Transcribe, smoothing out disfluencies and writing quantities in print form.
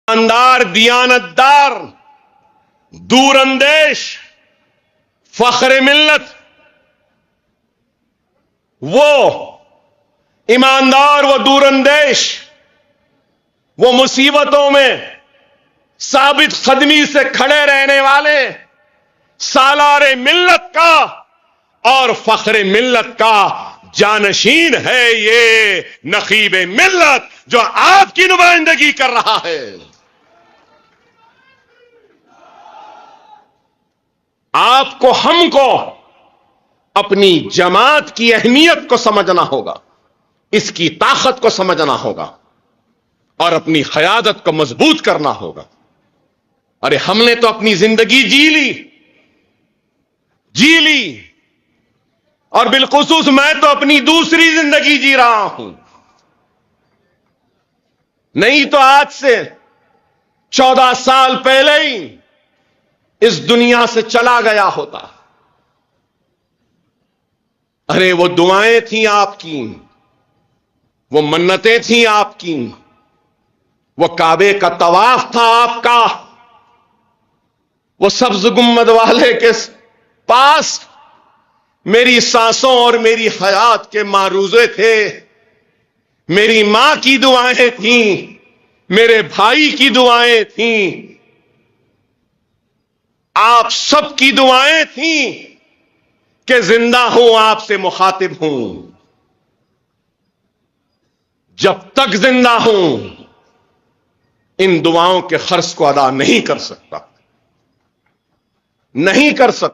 ایماندار، دیانتدار، دور اندیش، فخر ملت، وہ ایماندار، وہ دور اندیش، وہ مصیبتوں میں ثابت قدمی سے کھڑے رہنے والے سالار ملت کا اور فخر ملت کا جانشین ہے یہ نقیب ملت جو آپ کی نمائندگی کر رہا ہے۔ آپ کو، ہم کو اپنی جماعت کی اہمیت کو سمجھنا ہوگا، اس کی طاقت کو سمجھنا ہوگا اور اپنی قیادت کو مضبوط کرنا ہوگا۔ ارے ہم نے تو اپنی زندگی جی لی، اور بالخصوص میں تو اپنی دوسری زندگی جی رہا ہوں۔ نہیں تو آج سے 14 سال پہلے ہی اس دنیا سے چلا گیا ہوتا۔ ارے وہ دعائیں تھیں آپ کی، وہ منتیں تھیں آپ کی، وہ کعبے کا طواف تھا آپ کا، وہ سبز گنبد والے کے پاس میری سانسوں اور میری حیات کے معروضے تھے، میری ماں کی دعائیں تھیں، میرے بھائی کی دعائیں تھیں، آپ سب کی دعائیں تھیں کہ زندہ ہوں آپ سے مخاطب ہوں۔ جب تک زندہ ہوں ان دعاؤں کے قرض کو ادا نہیں کر سکتا، نہیں کر سکتا۔